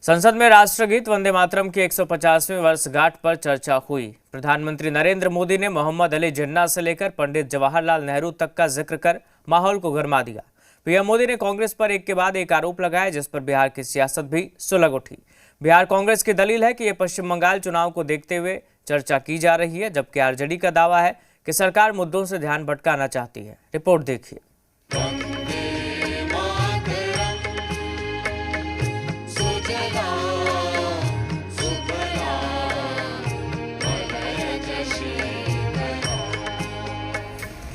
संसद में राष्ट्रगीत वंदे मातरम की 150वीं वर्षगांठ पर चर्चा हुई। प्रधानमंत्री नरेंद्र मोदी ने मोहम्मद अली जिन्ना से लेकर पंडित जवाहरलाल नेहरू तक का जिक्र कर माहौल को गरमा दिया। पीएम मोदी ने कांग्रेस पर एक के बाद एक आरोप लगाए, जिस पर बिहार की सियासत भी सुलग उठी। बिहार कांग्रेस की दलील है कि ये पश्चिम बंगाल चुनाव को देखते हुए चर्चा की जा रही है, जबकि आरजेडी का दावा है कि सरकार मुद्दों से ध्यान भटकाना चाहती है। रिपोर्ट देखिए।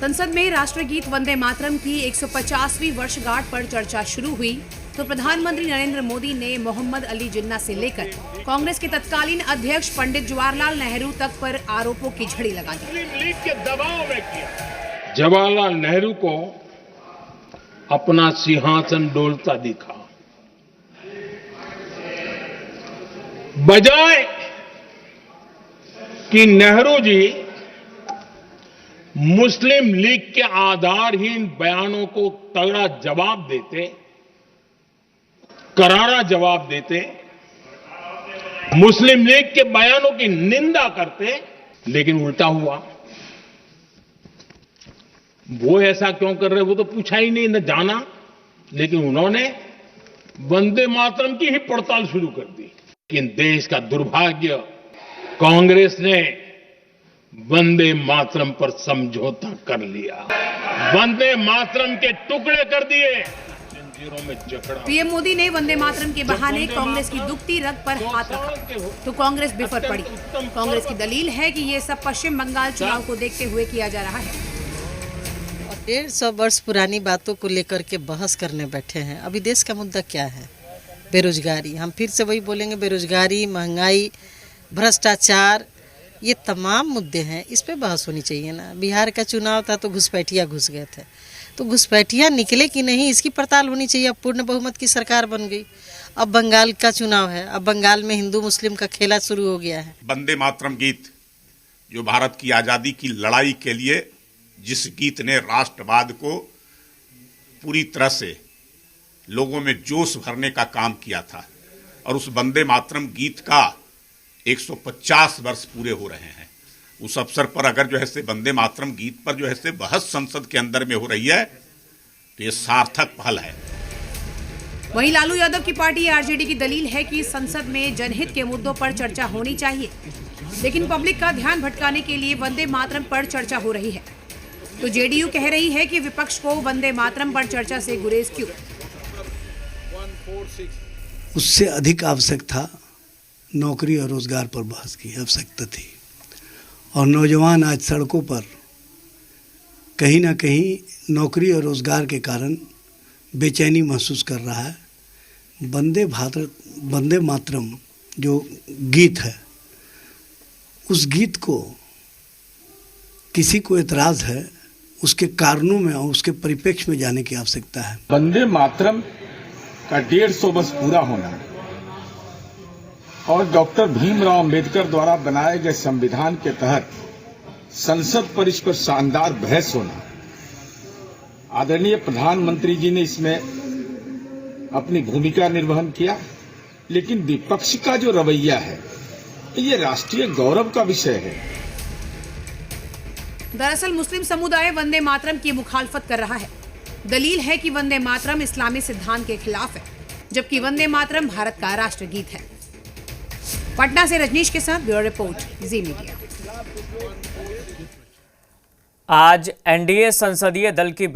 संसद में राष्ट्रगीत वंदे मातरम की 150वीं वर्षगांठ पर चर्चा शुरू हुई तो प्रधानमंत्री नरेंद्र मोदी ने मोहम्मद अली जिन्ना से लेकर कांग्रेस के तत्कालीन अध्यक्ष पंडित जवाहरलाल नेहरू तक पर आरोपों की झड़ी लगा दी। मुस्लिम लीग के दबाव में किया। जवाहरलाल नेहरू को अपना सिंहासन डोलता दिखा, बजाय कि नेहरू जी मुस्लिम लीग के आधारहीन बयानों को तगड़ा जवाब देते, करारा जवाब देते, मुस्लिम लीग के बयानों की निंदा करते, लेकिन उल्टा हुआ। वो ऐसा क्यों कर रहे वो तो पूछा ही नहीं, न जाना, लेकिन उन्होंने वंदे मातरम की ही पड़ताल शुरू कर दी। लेकिन देश का दुर्भाग्य, कांग्रेस ने वंदे मातरम पर समझौता कर लिया, वंदे मातरम के टुकड़े कर दिए, जंजीरों में जकड़ा। पीएम मोदी ने वंदे मातरम के बहाने कांग्रेस की दुखती रग पर हाथ रखा तो कांग्रेस बिफर पड़ी। कांग्रेस की दलील है कि ये सब पश्चिम बंगाल चुनाव को देखते हुए किया जा रहा है। 150 वर्ष पुरानी बातों को लेकर के बहस करने बैठे हैं। अभी देश का मुद्दा क्या है? बेरोजगारी। हम फिर से वही बोलेंगे, बेरोजगारी, महंगाई, भ्रष्टाचार, ये तमाम मुद्दे हैं, इस पे बहस होनी चाहिए ना। बिहार का चुनाव था तो घुसपैठिया घुस गए थे, तो घुसपैठिया निकले कि नहीं इसकी पड़ताल होनी चाहिए। अब पूर्ण बहुमत की सरकार बन गई। अब बंगाल का चुनाव है, अब बंगाल में हिंदू मुस्लिम का खेला शुरू हो गया है। वंदे मातरम गीत जो भारत की आज़ादी की लड़ाई के लिए, जिस गीत ने राष्ट्रवाद को पूरी तरह से लोगों में जोश भरने का काम किया था, और उस वंदे मातरम गीत का 150 वर्ष पूरे हो रहे हैं। उस अवसर पर अगर जो है से वंदे मातरम गीत पर जो है से बहस संसद के अंदर में हो रही है, तो ये सार्थक पहल है। वहीं लालू यादव की पार्टी आरजेडी की दलील है कि संसद में जनहित के मुद्दों पर चर्चा होनी चाहिए, लेकिन पब्लिक का ध्यान भटकाने के लिए वंदे मातरम पर चर्चा हो रही है। तो जेडीयू कह रही है कि विपक्ष को वंदे मातरम पर चर्चा से गुरेज क्यों। उससे अधिक आवश्यक था, नौकरी और रोजगार पर बहस की आवश्यकता थी। और नौजवान आज सड़कों पर कहीं ना कहीं नौकरी और रोजगार के कारण बेचैनी महसूस कर रहा है। वंदे मातरम जो गीत है, उस गीत को किसी को एतराज है, उसके कारणों में और उसके परिप्रेक्ष्य में जाने की आवश्यकता है। वंदे मातरम का 150 वर्ष पूरा होना और डॉक्टर भीमराव अंबेडकर द्वारा बनाए गए संविधान के तहत संसद पर इस पर शानदार बहस होना, आदरणीय प्रधानमंत्री जी ने इसमें अपनी भूमिका निर्वहन किया, लेकिन विपक्ष का जो रवैया है ये राष्ट्रीय गौरव का विषय है। दरअसल मुस्लिम समुदाय वंदे मातरम की मुखालफत कर रहा है। दलील है कि वंदे मातरम इस्लामी सिद्धांत के खिलाफ है, जबकि वंदे मातरम भारत का राष्ट्रगीत है। पटना से रजनीश के साथ ब्यूरो रिपोर्ट, जी मीडिया। आज एनडीए संसदीय दल की